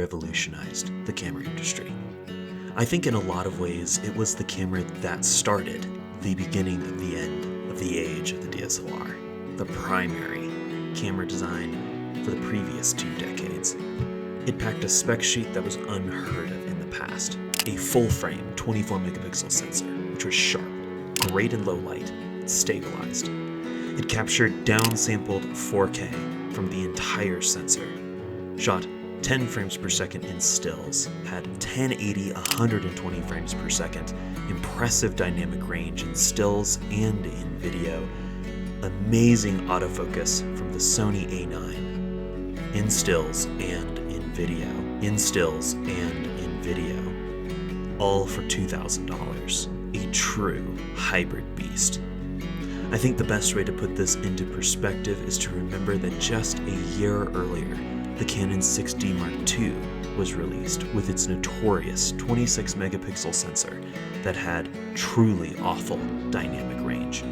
revolutionized the camera industry. I think in a lot of ways it was the camera that started the beginning of the end of the age of the DSLR, the primary camera design for the previous 2 decades. It packed a spec sheet that was unheard of in the past. A full-frame 24 megapixel sensor, which was sharp, great in low light, stabilized. It captured downsampled 4K from the entire sensor, shot 10 frames per second in stills, had 1080 120 frames per second, impressive dynamic range in stills and in video, amazing autofocus from the Sony A9, in stills and in video, in stills and in video, all for $2,000, a true hybrid beast. I think the best way to put this into perspective is to remember that just a year earlier, the Canon 6D Mark II was released with its notorious 26 megapixel sensor that had truly awful dynamic range.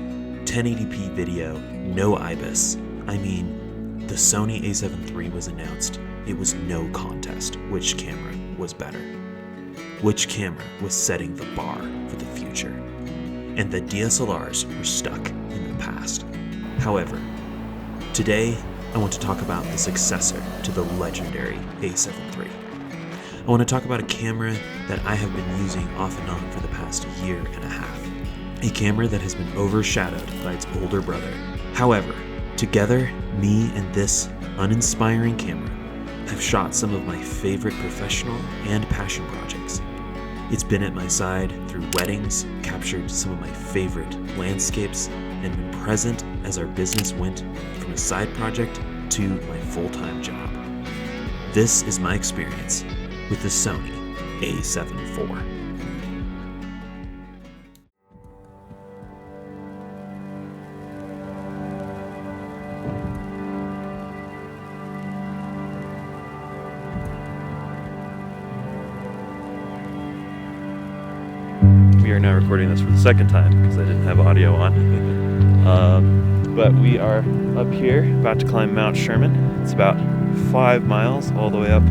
1080p video, no IBIS. I mean, the Sony a7 III was announced. It was no contest which camera was better. Which camera was setting the bar for the future. And the DSLRs were stuck in the past. However, today, I want to talk about the successor to the legendary a7 III. I want to talk about a camera that I have been using off and on for the past year and a half. A camera that has been overshadowed by its older brother. However, together, me and this uninspiring camera have shot some of my favorite professional and passion projects. It's been at my side through weddings, captured some of my favorite landscapes, and been present as our business went from a side project to my full-time job. This is my experience with the Sony a7IV. We are now recording this for the second time because I didn't have audio on. But we are up here, about to climb Mount Sherman. It's about 5 miles all the way up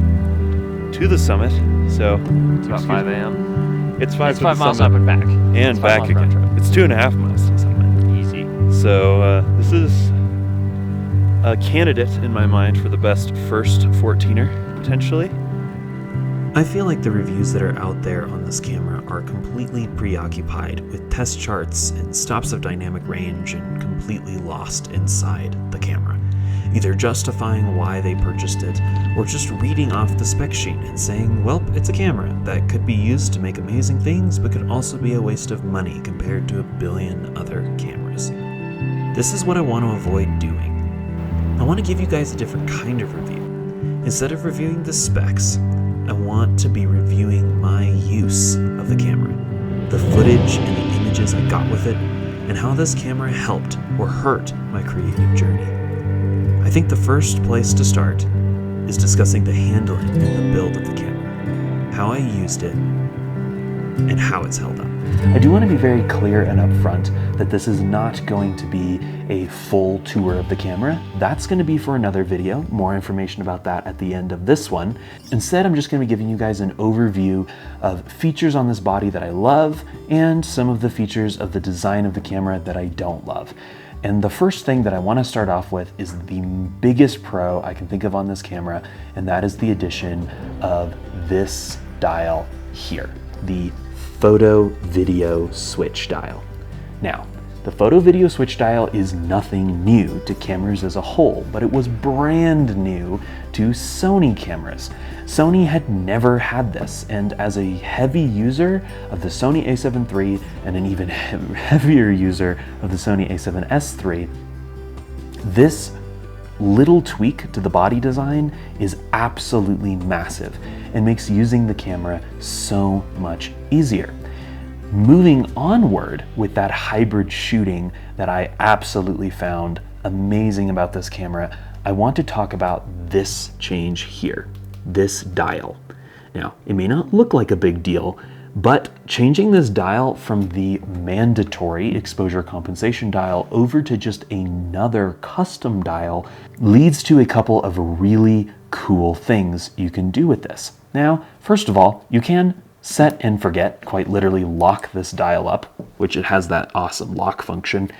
to the summit. So it's about 5 a.m. It's 5 miles up and back. And back again. It's 2.5 miles to the summit. Easy. So this is a candidate in my mind for the best first 14er, potentially. I feel like the reviews that are out there on this camera are completely preoccupied with test charts and stops of dynamic range and completely lost inside the camera, either justifying why they purchased it or just reading off the spec sheet and saying, well, it's a camera that could be used to make amazing things but could also be a waste of money compared to a billion other cameras. This is what I want to avoid doing. I want to give you guys a different kind of review. Instead of reviewing the specs, I want to be reviewing my use of the camera, the footage and the images I got with it, and how this camera helped or hurt my creative journey. I think the first place to start is discussing the handling and the build of the camera, how I used it, and how it's held up. I do want to be very clear and upfront that this is not going to be a full tour of the camera. That's going to be for another video. More information about that at the end of this one. Instead, I'm just going to be giving you guys an overview of features on this body that I love and some of the features of the design of the camera that I don't love. And the first thing that I want to start off with is the biggest pro I can think of on this camera, and that is the addition of this dial here, the photo video switch dial. Now, the photo video switch dial is nothing new to cameras as a whole, but it was brand new to Sony cameras. Sony had never had this, and as a heavy user of the Sony a7 III and an even heavier user of the Sony a7S III, this little tweak to the body design is absolutely massive and makes using the camera so much easier. Moving onward with that hybrid shooting that I absolutely found amazing about this camera, I want to talk about this change here, this dial. Now, it may not look like a big deal, But changing this dial from the mandatory exposure compensation dial over to just another custom dial leads to a couple of really cool things you can do with this. Now, first of all, you can set and forget, quite literally lock this dial up, which it has that awesome lock function,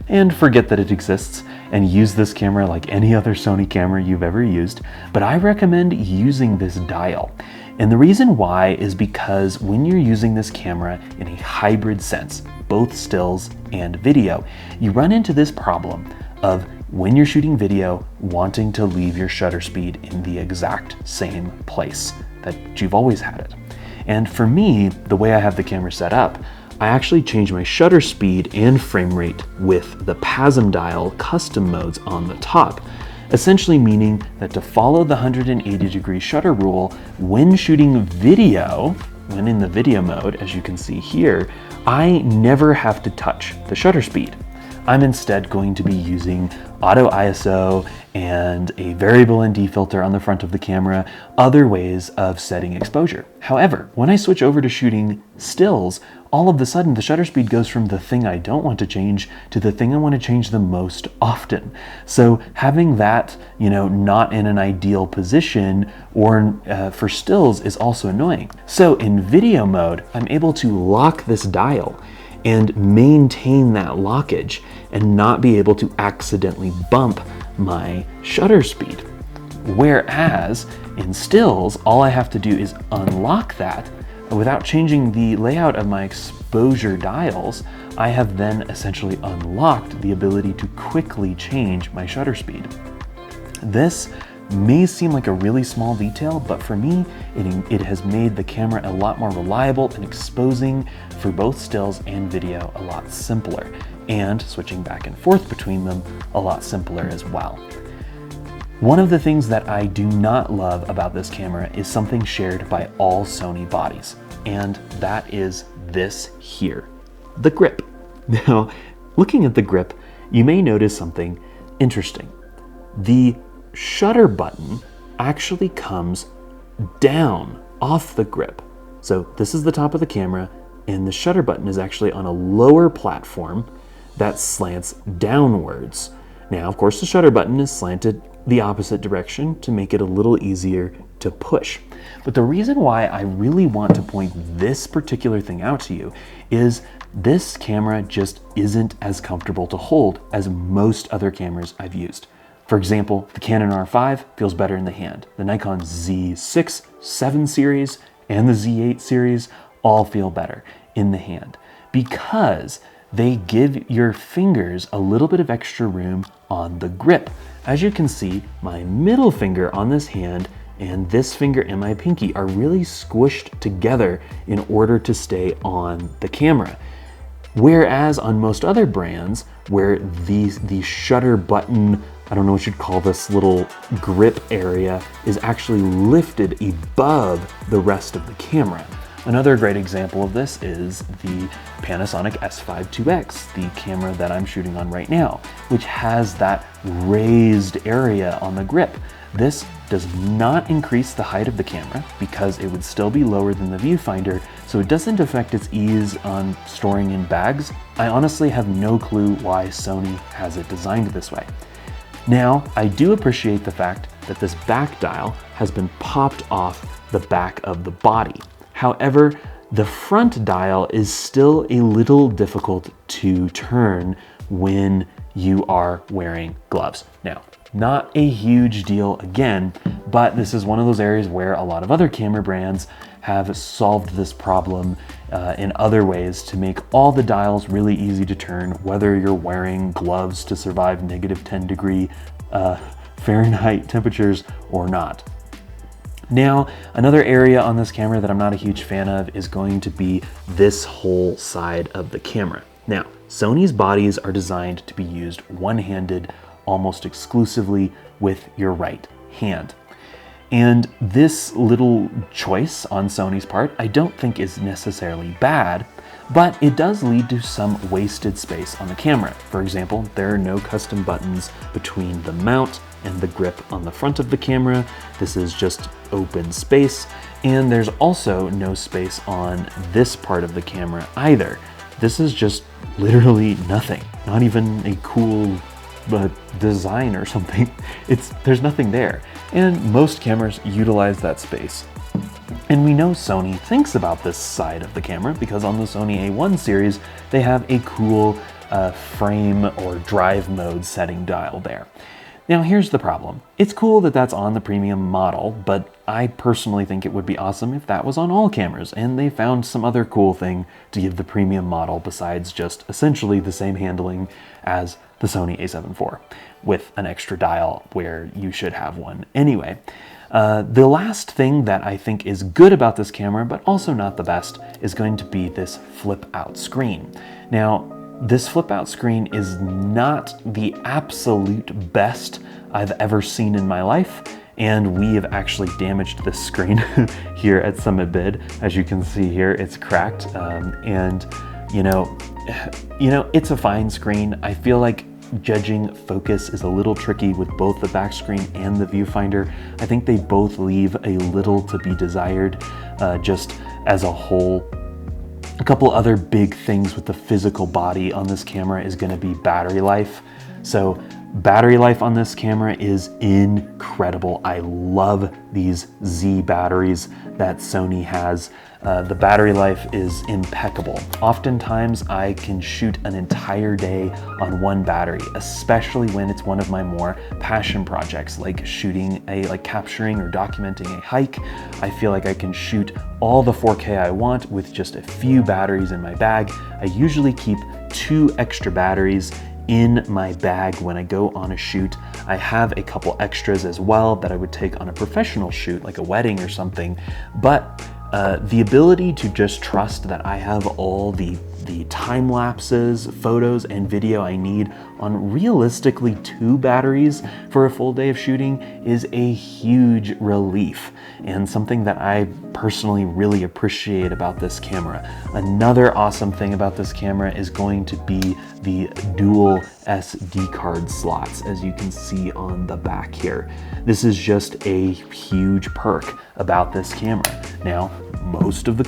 and forget that it exists and use this camera like any other Sony camera you've ever used. But I recommend using this dial. And the reason why is because when you're using this camera in a hybrid sense, both stills and video, you run into this problem of when you're shooting video, wanting to leave your shutter speed in the exact same place that you've always had it. And for me, the way I have the camera set up, I actually change my shutter speed and frame rate with the PASM dial custom modes on the top, essentially meaning that to follow the 180-degree shutter rule, when shooting video, when in the video mode, as you can see here, I never have to touch the shutter speed. I'm instead going to be using auto ISO and a variable ND filter on the front of the camera, other ways of setting exposure. However, when I switch over to shooting stills, all of a sudden the shutter speed goes from the thing I don't want to change to the thing I want to change the most often. So having that, not in an ideal position or for stills is also annoying. So in video mode, I'm able to lock this dial and maintain that lockage and not be able to accidentally bump my shutter speed. Whereas in stills, all I have to do is unlock that. Without changing the layout of my exposure dials, I have then essentially unlocked the ability to quickly change my shutter speed. This may seem like a really small detail, but for me, it has made the camera a lot more reliable and exposing for both stills and video a lot simpler, and switching back and forth between them a lot simpler as well. One of the things that I do not love about this camera is something shared by all Sony bodies, and that is this here, the grip. Now, looking at the grip, you may notice something interesting. The shutter button actually comes down off the grip. So this is the top of the camera, and the shutter button is actually on a lower platform that slants downwards. Now, of course, the shutter button is slanted the opposite direction to make it a little easier to push. But the reason why I really want to point this particular thing out to you is this camera just isn't as comfortable to hold as most other cameras I've used. For example, the Canon R5 feels better in the hand. The Nikon Z6, 7 series, and the Z8 series all feel better in the hand because they give your fingers a little bit of extra room on the grip. As you can see, my middle finger on this hand and this finger and my pinky are really squished together in order to stay on the camera. Whereas on most other brands, where the shutter button, I don't know what you'd call this little grip area, is actually lifted above the rest of the camera. Another great example of this is the Panasonic S5 IIX, the camera that I'm shooting on right now, which has that raised area on the grip. This does not increase the height of the camera because it would still be lower than the viewfinder, so it doesn't affect its ease on storing in bags. I honestly have no clue why Sony has it designed this way. Now, I do appreciate the fact that this back dial has been popped off the back of the body. However, the front dial is still a little difficult to turn when you are wearing gloves. Now, not a huge deal again, but this is one of those areas where a lot of other camera brands have solved this problem in other ways to make all the dials really easy to turn, whether you're wearing gloves to survive negative 10 degree Fahrenheit temperatures or not. Now, another area on this camera that I'm not a huge fan of is going to be this whole side of the camera. Now, Sony's bodies are designed to be used one-handed almost exclusively with your right hand. And this little choice on Sony's part, I don't think is necessarily bad, but it does lead to some wasted space on the camera. For example, there are no custom buttons between the mount and the grip on the front of the camera. This is just open space, and there's also no space on this part of the camera either. This is just literally nothing, not even a cool design or something. There's nothing there, and most cameras utilize that space. And we know Sony thinks about this side of the camera because on the Sony A1 series, they have a cool frame or drive mode setting dial there. Now here's the problem. It's cool that that's on the premium model, but I personally think it would be awesome if that was on all cameras, and they found some other cool thing to give the premium model besides just essentially the same handling as the Sony a7IV, with an extra dial where you should have one anyway. The last thing that I think is good about this camera, but also not the best, is going to be this flip out screen. Now, this flip out screen is not the absolute best I've ever seen in my life, and we have actually damaged this screen here at Summit Bid. As you can see here, it's cracked, and you know, it's a fine screen. I feel like judging focus is a little tricky with both the back screen and the viewfinder. I think they both leave a little to be desired, just as a whole. A couple other big things with the physical body on this camera is going to be battery life. So battery life on this camera is incredible. I love these Z batteries that Sony has. The battery life is impeccable. Oftentimes I can shoot an entire day on one battery, especially when it's one of my more passion projects, like capturing or documenting a hike. I feel like I can shoot all the 4K I want with just a few batteries in my bag. I usually keep 2 extra batteries in my bag when I go on a shoot. I have a couple extras as well that I would take on a professional shoot, like a wedding or something, but the ability to just trust that I have all the time lapses, photos, and video I need on realistically 2 batteries for a full day of shooting is a huge relief, and something that I personally really appreciate about this camera. Another awesome thing about this camera is going to be the dual SD card slots, as you can see on the back here. This is just a huge perk about this camera. Now, most of the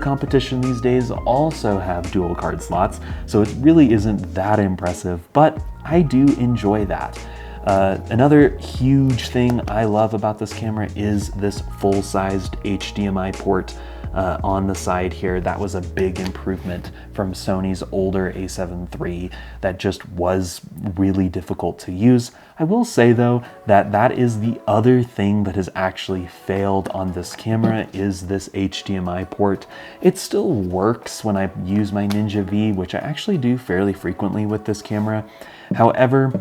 competition these days also have dual card slots, so it really isn't that impressive, but I do enjoy that. Another huge thing I love about this camera is this full-sized HDMI port on the side here. That was a big improvement from Sony's older a7 III that just was really difficult to use. I will say though that that is the other thing that has actually failed on this camera is this HDMI port. It still works when I use my Ninja V, which I actually do fairly frequently with this camera. However,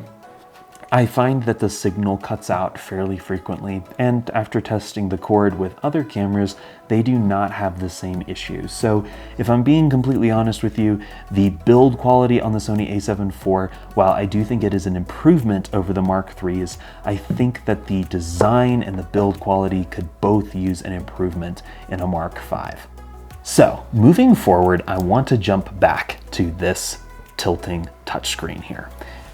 I find that the signal cuts out fairly frequently, and after testing the cord with other cameras, they do not have the same issues. So if I'm being completely honest with you, the build quality on the Sony a7 IV, while I do think it is an improvement over the Mark IIIs, I think that the design and the build quality could both use an improvement in a Mark V. So moving forward, I want to jump back to this tilting touchscreen here.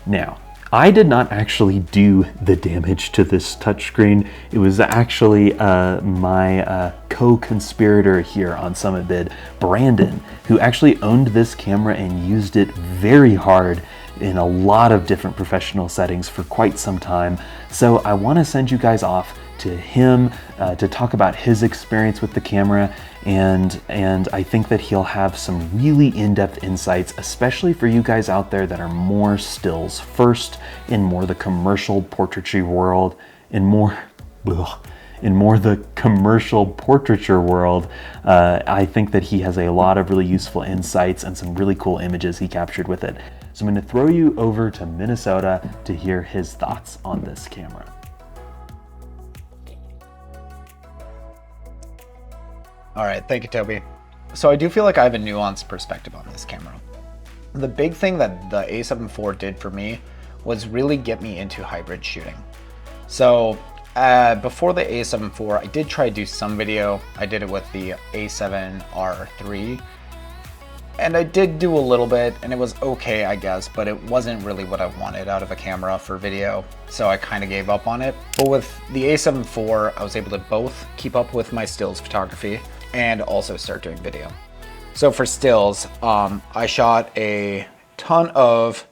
Now, I did not actually do the damage to this touchscreen. It was actually my co-conspirator here on Summit Bid, Brandon, who actually owned this camera and used it very hard in a lot of different professional settings for quite some time. So I want to send you guys off to him to talk about his experience with the camera, and I think that he'll have some really in-depth insights, especially for you guys out there that are more stills first, in more the commercial portraiture world, the commercial portraiture world. I think that he has a lot of really useful insights and some really cool images he captured with it. So I'm going to throw you over to Minnesota to hear his thoughts on this camera. All right, thank you, Toby. So I do feel like I have a nuanced perspective on this camera. The big thing that the a7IV did for me was really get me into hybrid shooting. So before the a7IV, I did try to do some video. I did it with the A7R III. And I did do a little bit, and it was okay, I guess, but it wasn't really what I wanted out of a camera for video, so I kind of gave up on it. But with the A7IV, I was able to both keep up with my stills photography and also start doing video. So for stills, I shot a ton of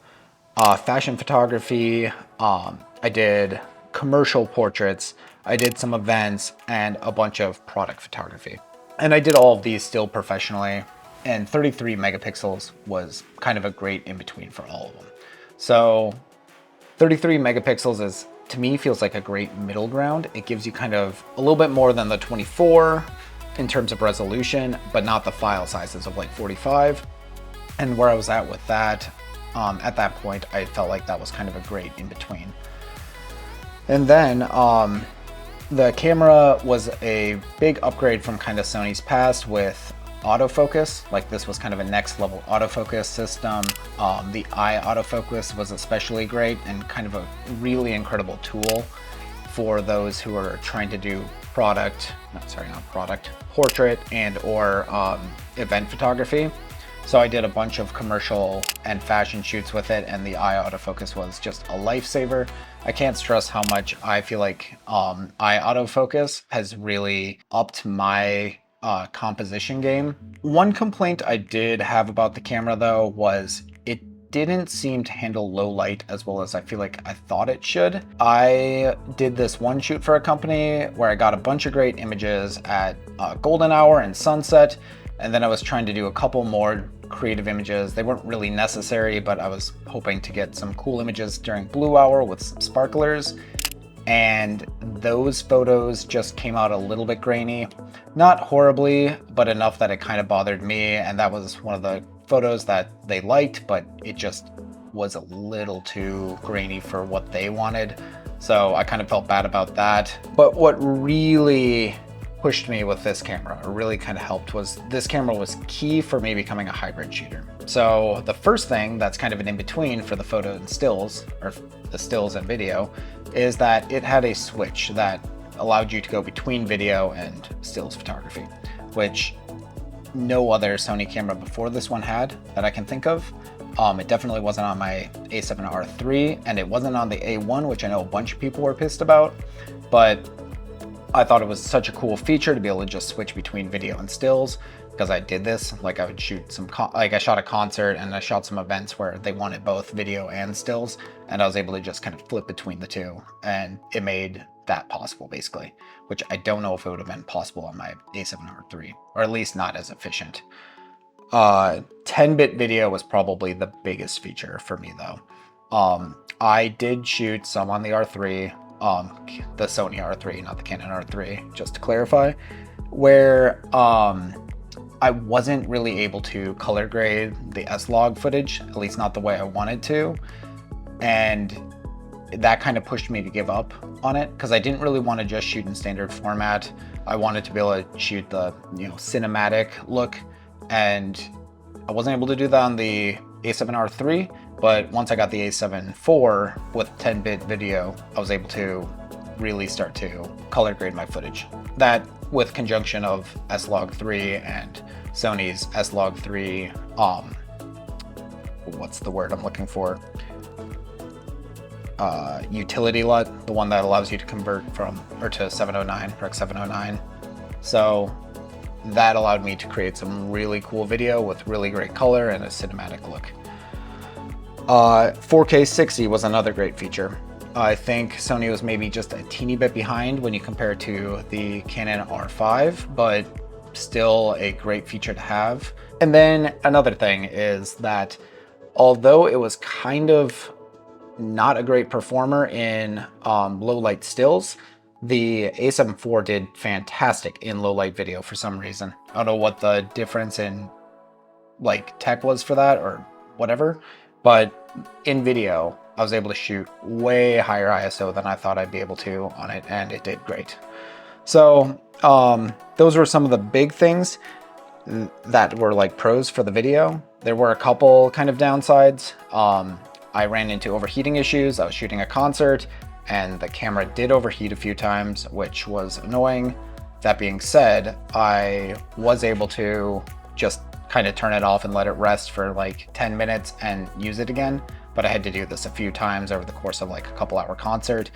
fashion photography. I did commercial portraits, I did some events, and a bunch of product photography. And I did all of these still professionally, and 33 megapixels was kind of a great in-between for all of them. So 33 megapixels is, to me, feels like a great middle ground. It gives you kind of a little bit more than the 24 in terms of resolution, but not the file sizes of like 45. And where I was at with that, at that point, I felt like that was kind of a great in-between. And then the camera was a big upgrade from kind of Sony's past with autofocus. Like, this was kind of a next level autofocus system. The eye autofocus was especially great and kind of a really incredible tool for those who are trying to do portrait and or event photography. So I did a bunch of commercial and fashion shoots with it, and the eye autofocus was just a lifesaver. I can't stress how much I feel like eye autofocus has really upped my composition game. One complaint I did have about the camera though was it didn't seem to handle low light as well as I feel like I thought it should. I did this one shoot for a company where I got a bunch of great images at golden hour and sunset, and then I was trying to do a couple more creative images. They weren't really necessary, but I was hoping to get some cool images during blue hour with some sparklers. And those photos just came out a little bit grainy. Not horribly, but enough that it kind of bothered me. And that was one of the photos that they liked, but it just was a little too grainy for what they wanted. So I kind of felt bad about that. But what really pushed me with this camera, or really kind of helped, was this camera was key for me becoming a hybrid shooter. So the first thing that's kind of an in-between for the photo and stills, or the stills and video, is that it had a switch that allowed you to go between video and stills photography, which no other Sony camera before this one had that I can think of. It definitely wasn't on my A7R III, and it wasn't on the A1, which I know a bunch of people were pissed about, but I thought it was such a cool feature to be able to just switch between video and stills, because I did this. Like, I would shoot some, I shot a concert and I shot some events where they wanted both video and stills, and I was able to just kind of flip between the two, and it made that possible basically, which I don't know if it would have been possible on my A7R III, or at least not as efficient. 10-bit video was probably the biggest feature for me though. I did shoot some on the R3, the Sony R3, not the Canon R3, just to clarify, where I wasn't really able to color grade the S-Log footage, at least not the way I wanted to. And that kind of pushed me to give up on it, because I didn't really want to just shoot in standard format. I wanted to be able to shoot the, cinematic look, and I wasn't able to do that on the A7R III. But once I got the A7IV with 10-bit video, I was able to really start to color grade my footage. That, with conjunction of S-Log 3 and Sony's S-Log 3, what's the word I'm looking for? Utility LUT, the one that allows you to convert to 709, Rec 709. So that allowed me to create some really cool video with really great color and a cinematic look. 4K 60 was another great feature. I think Sony was maybe just a teeny bit behind when you compare it to the Canon R5, but still a great feature to have. And then another thing is that although it was kind of not a great performer in low light stills, the A74 did fantastic in low light video for some reason. I don't know what the difference in like tech was for that or whatever, but in video, I was able to shoot way higher ISO than I thought I'd be able to on it, and it did great. So those were some of the big things that were like pros for the video. There were a couple kind of downsides. I ran into overheating issues. I was shooting a concert and the camera did overheat a few times, which was annoying. That being said, I was able to just kind of turn it off and let it rest for like 10 minutes and use it again. But I had to do this a few times over the course of like a couple hour concert.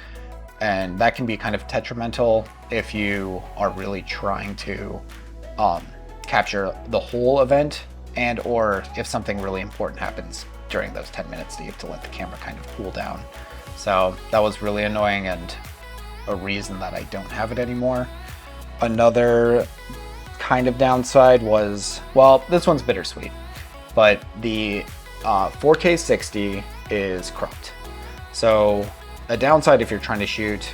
And that can be kind of detrimental if you are really trying to capture the whole event, and or if something really important happens during those 10 minutes that you have to let the camera kind of cool down. So that was really annoying and a reason that I don't have it anymore. Another kind of downside was, well, this one's bittersweet, but the 4K 60 is cropped. So a downside if you're trying to shoot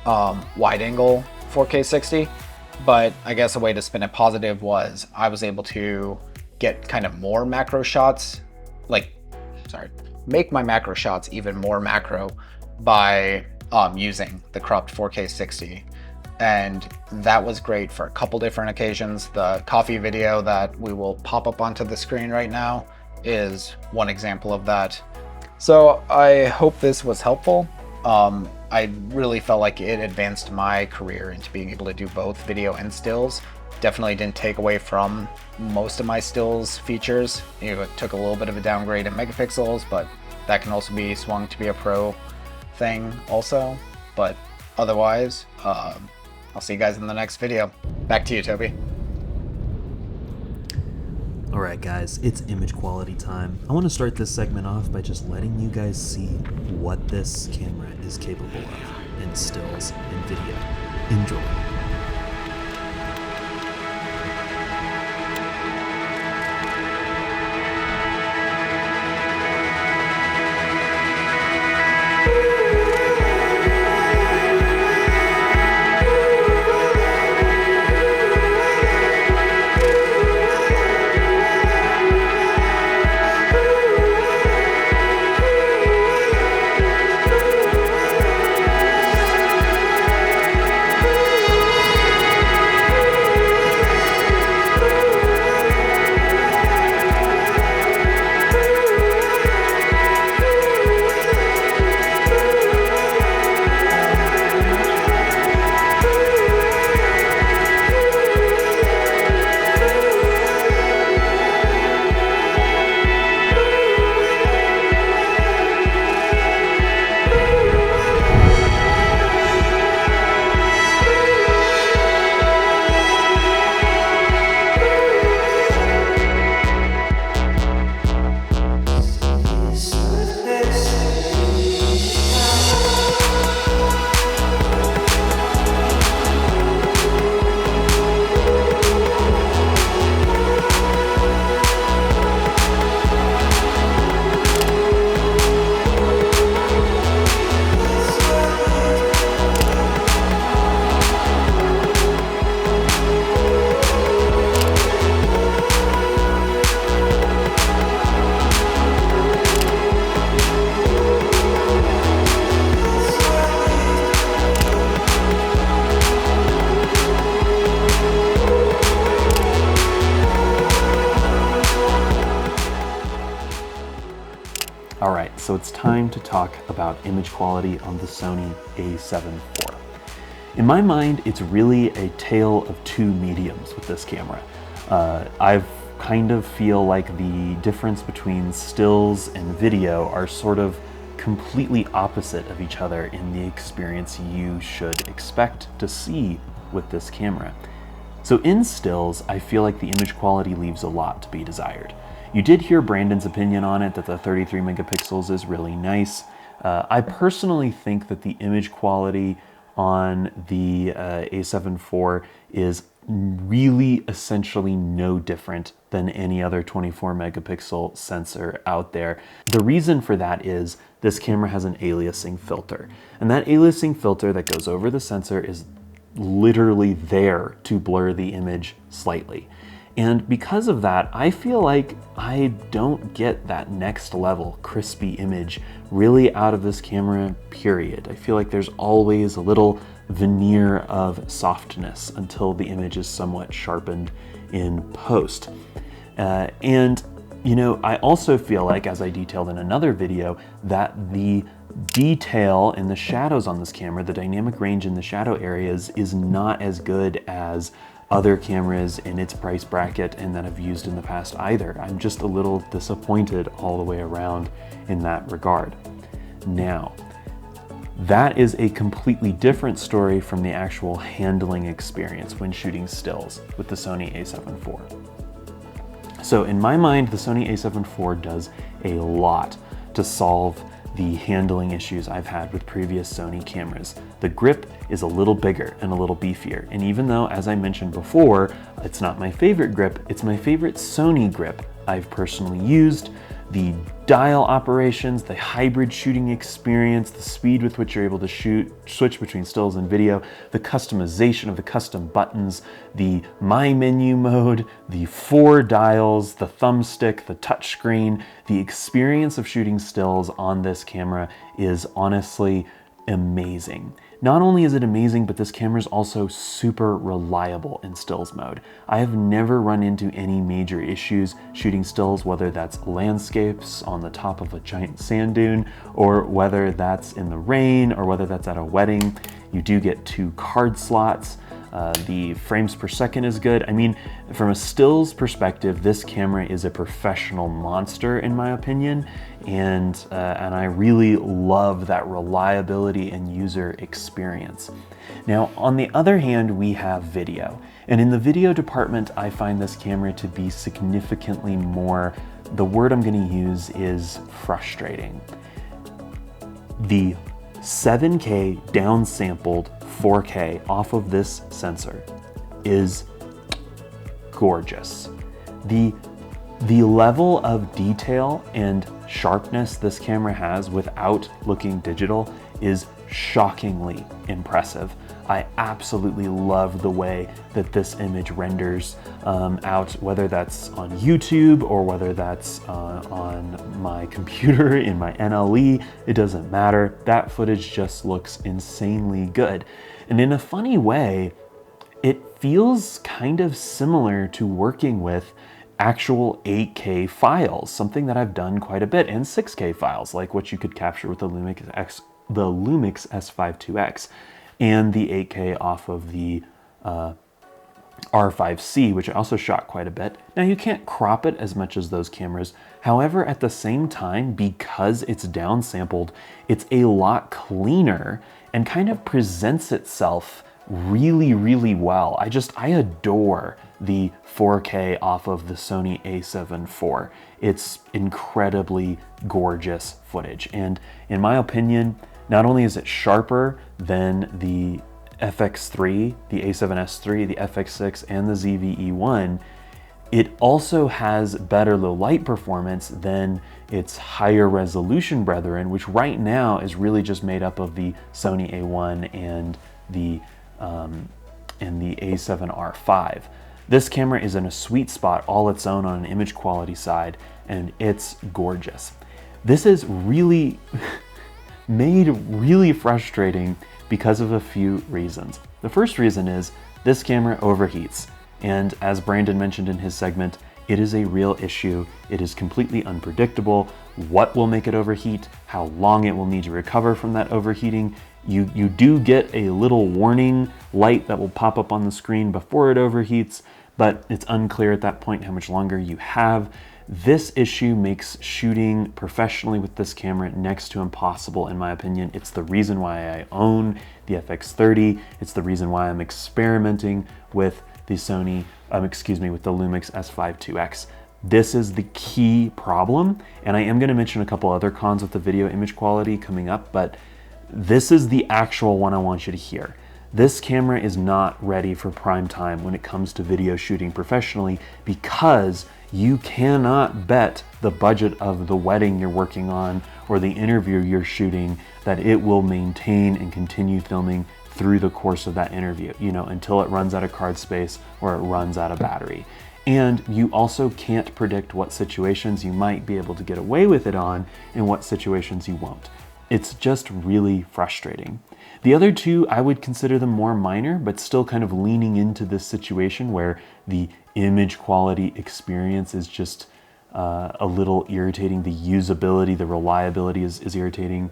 wide angle 4K 60, but I guess a way to spin it positive was I was able to get kind of more macro shots, make my macro shots even more macro by using the cropped 4K 60. And that was great for a couple different occasions. The coffee video that we will pop up onto the screen right now is one example of that. So I hope this was helpful. I really felt like it advanced my career into being able to do both video and stills. Definitely didn't take away from most of my stills features. It took a little bit of a downgrade in megapixels, but that can also be swung to be a pro thing also. But otherwise, I'll see you guys in the next video. Back to you, Toby. Alright guys, it's image quality time. I want to start this segment off by just letting you guys see what this camera is capable of in stills and video. Enjoy. Alright, so it's time to talk about image quality on the Sony a7IV. In my mind, it's really a tale of two mediums with this camera. I kind of feel like the difference between stills and video are sort of completely opposite of each other in the experience you should expect to see with this camera. So in stills, I feel like the image quality leaves a lot to be desired. You did hear Brandon's opinion on it, that the 33 megapixels is really nice. I personally think that the image quality on the a7IV is really essentially no different than any other 24 megapixel sensor out there. The reason for that is this camera has an aliasing filter, and that aliasing filter that goes over the sensor is literally there to blur the image slightly. And because of that, I feel like I don't get that next level crispy image really out of this camera, period. I feel like there's always a little veneer of softness until the image is somewhat sharpened in post. And you know, I also feel like, as I detailed in another video, that the detail in the shadows on this camera, the dynamic range in the shadow areas, is not as good as other cameras in its price bracket and that I've used in the past either. I'm just a little disappointed all the way around in that regard. Now, that is a completely different story from the actual handling experience when shooting stills with the Sony a7 IV. So in my mind, the Sony a7 IV does a lot to solve the handling issues I've had with previous Sony cameras. The grip is a little bigger and a little beefier. And even though, as I mentioned before, it's not my favorite grip, it's my favorite Sony grip I've personally used. The dial operations, the hybrid shooting experience, the speed with which you're able to switch between stills and video, the customization of the custom buttons, the My Menu mode, the 4 dials, the thumbstick, the touchscreen, the experience of shooting stills on this camera is honestly amazing. Not only is it amazing, but this camera is also super reliable in stills mode. I have never run into any major issues shooting stills, whether that's landscapes on the top of a giant sand dune, or whether that's in the rain, or whether that's at a wedding. You do get 2 card slots. The frames per second is good. I mean, from a stills perspective, this camera is a professional monster in my opinion, and I really love that reliability and user experience. Now, on the other hand, we have video. And in the video department, I find this camera to be significantly more, the word I'm gonna use is frustrating. The 7K downsampled 4K off of this sensor is gorgeous. The level of detail and sharpness this camera has without looking digital is shockingly impressive. I absolutely love the way that this image renders out, whether that's on YouTube or whether that's on my computer in my NLE, it doesn't matter. That footage just looks insanely good. And in a funny way, it feels kind of similar to working with actual 8K files, something that I've done quite a bit, and 6K files, like what you could capture with the Lumix S5 IIX. And the 8K off of the R5C, which I also shot quite a bit. Now you can't crop it as much as those cameras. However, at the same time, because it's downsampled, it's a lot cleaner and kind of presents itself really, really well. I adore the 4K off of the Sony a7 IV. It's incredibly gorgeous footage. And in my opinion, not only is it sharper than the FX3, the A7S III, the FX6, and the ZVE1, it also has better low light performance than its higher resolution brethren, which right now is really just made up of the Sony A1 and the A7R5. This camera is in a sweet spot all its own on an image quality side, and it's gorgeous. This is really made really frustrating because of a few reasons. The first reason is this camera overheats, and as Brandon mentioned in his segment, it is a real issue. It is completely unpredictable. What will make it overheat, how long it will need to recover from that overheating. You do get a little warning light that will pop up on the screen before it overheats, but it's unclear at that point how much longer you have. This issue makes shooting professionally with this camera next to impossible, in my opinion. It's the reason why I own the FX30. It's the reason why I'm experimenting with the with the Lumix S5 IIX. This is the key problem, and I am going to mention a couple other cons with the video image quality coming up, but this is the actual one I want you to hear. This camera is not ready for prime time when it comes to video shooting professionally, because you cannot bet the budget of the wedding you're working on or the interview you're shooting that it will maintain and continue filming through the course of that interview, until it runs out of card space or it runs out of battery. And you also can't predict what situations you might be able to get away with it on and what situations you won't. It's just really frustrating. The other two, I would consider them more minor, but still kind of leaning into this situation where the image quality experience is just a little irritating. The usability, the reliability is irritating.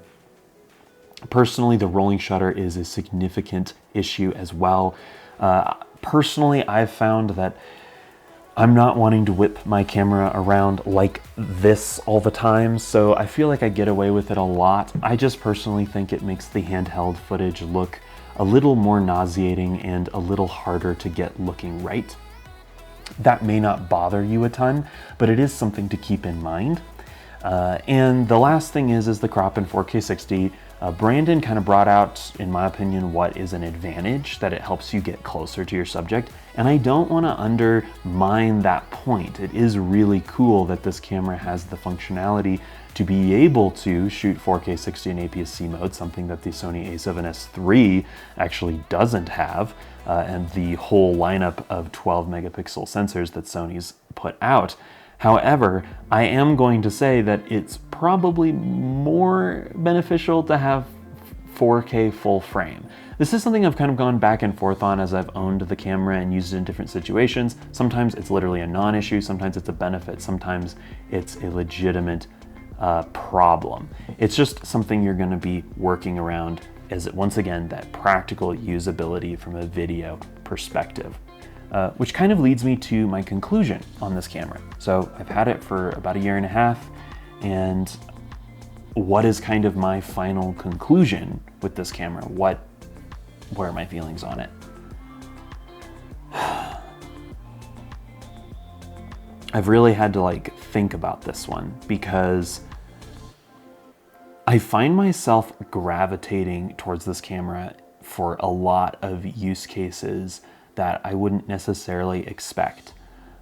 Personally, the rolling shutter is a significant issue as well. Personally, I've found that I'm not wanting to whip my camera around like this all the time, so I feel like I get away with it a lot. I just personally think it makes the handheld footage look a little more nauseating and a little harder to get looking right. That may not bother you a ton, but it is something to keep in mind. And the last thing is the crop in 4K 60. Brandon kind of brought out, in my opinion, what is an advantage, that it helps you get closer to your subject. And I don't want to undermine that point. It is really cool that this camera has the functionality to be able to shoot 4K 60 in APS-C mode, something that the Sony a7S III actually doesn't have, and the whole lineup of 12 megapixel sensors that Sony's put out. However, I am going to say that it's probably more beneficial to have 4K full frame. This is something I've kind of gone back and forth on as I've owned the camera and used it in different situations. Sometimes it's literally a non-issue, sometimes it's a benefit, sometimes it's a legitimate problem. It's just something you're going to be working around, as once again, that practical usability from a video perspective. Which kind of leads me to my conclusion on this camera. So I've had it for about 1.5 years, and what is kind of my final conclusion with this camera? What are my feelings on it? I've really had to think about this one, because I find myself gravitating towards this camera for a lot of use cases that I wouldn't necessarily expect.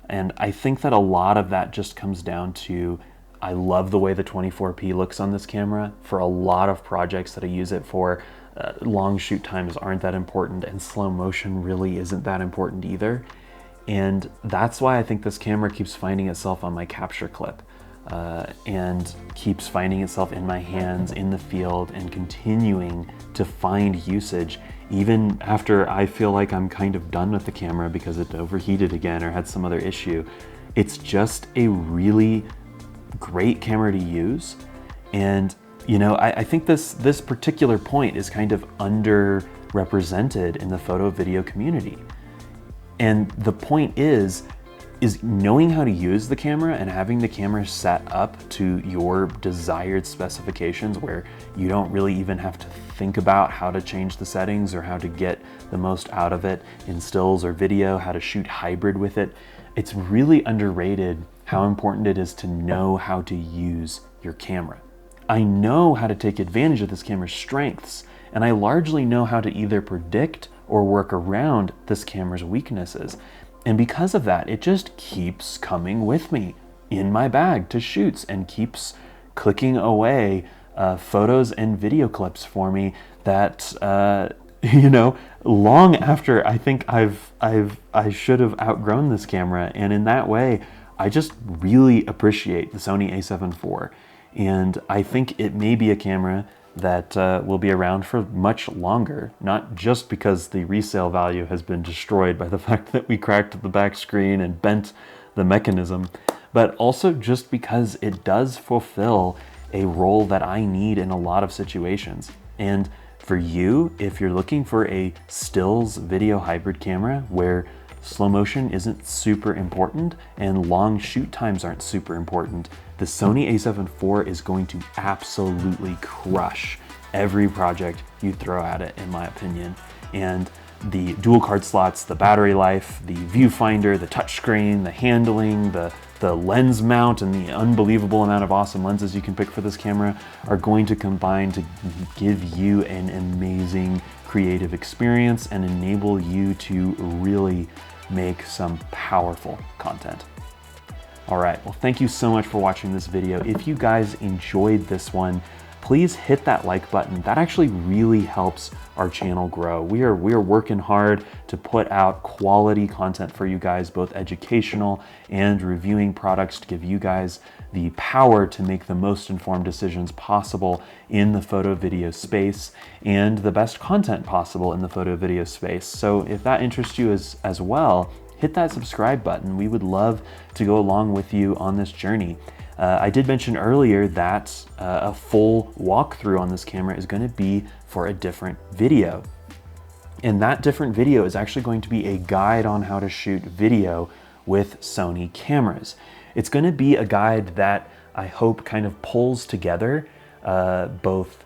And I think that a lot of that just comes down to, I love the way the 24p looks on this camera. For a lot of projects that I use it for, long shoot times aren't that important, and slow motion really isn't that important either. And that's why I think this camera keeps finding itself on my capture clip, and keeps finding itself in my hands, in the field, and continuing to find usage even after I feel like I'm kind of done with the camera because it overheated again or had some other issue. It's just a really great camera to use. And you know, I think this particular point is kind of underrepresented in the photo video community. And the point is knowing how to use the camera and having the camera set up to your desired specifications, where you don't really even have to think about how to change the settings or how to get the most out of it in stills or video, how to shoot hybrid with it. It's really underrated how important it is to know how to use your camera. I know how to take advantage of this camera's strengths, and I largely know how to either predict or work around this camera's weaknesses. And because of that, it just keeps coming with me in my bag to shoots and keeps clicking away photos and video clips for me that, you know, long after I think I should have outgrown this camera. And in that way, I just really appreciate the Sony a7IV. And I think it may be a camera that will be around for much longer, not just because the resale value has been destroyed by the fact that we cracked the back screen and bent the mechanism, but also just because it does fulfill a role that I need in a lot of situations. And for you, if you're looking for a stills video hybrid camera where slow motion isn't super important and long shoot times aren't super important, the Sony a7IV is going to absolutely crush every project you throw at it, in my opinion. And the dual card slots, the battery life, the viewfinder, the touchscreen, the handling, the lens mount, and the unbelievable amount of awesome lenses you can pick for this camera are going to combine to give you an amazing creative experience and enable you to really make some powerful content. All right, well, thank you so much for watching this video. If you guys enjoyed this one, please hit that like button. That actually really helps our channel grow. We are working hard to put out quality content for you guys, both educational and reviewing products, to give you guys the power to make the most informed decisions possible in the photo video space and the best content possible in the photo video space. So if that interests you as well, hit that subscribe button. We would love to go along with you on this journey. I did mention earlier that a full walkthrough on this camera is going to be for a different video. And that different video is actually going to be a guide on how to shoot video with Sony cameras. It's going to be a guide that I hope kind of pulls together both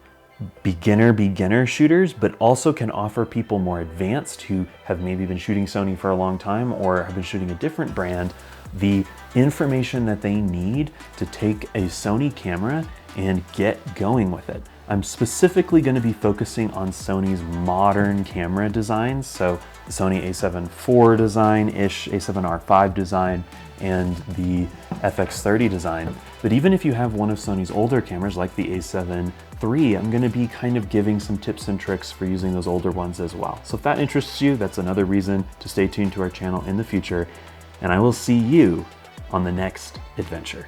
beginner shooters, but also can offer people more advanced who have maybe been shooting Sony for a long time or have been shooting a different brand, the information that they need to take a Sony camera and get going with it. I'm specifically going to be focusing on Sony's modern camera designs, so the Sony a7IV design-ish, a7R5 design, and the FX30 design. But even if you have one of Sony's older cameras like the a7III, I'm going to be kind of giving some tips and tricks for using those older ones as well. So if that interests you, that's another reason to stay tuned to our channel in the future, and I will see you on the next adventure.